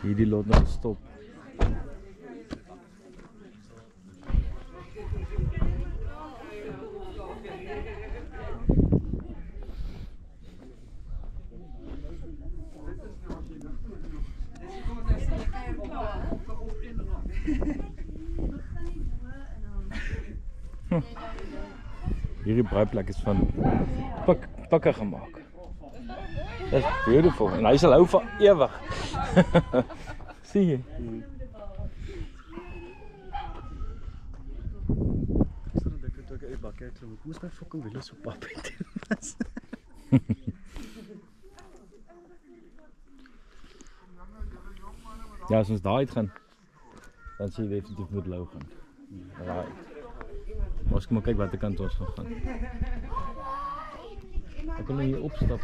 Hierdie lot nog gestop. Hierdie braaiplek is van pikke gemaak. That's beautiful. En hy sal hou vir ewig. Sien jy? Gister dink ek toe ek uit bakke uit kom, moes my fucking wiele so pap het. Ja, as ons daar uit gaan, dan sien jy definitief moet lou gaan. Right. Ons kom maar kyk watter kant ons gaan gaan. Ek kan nou hier opstap.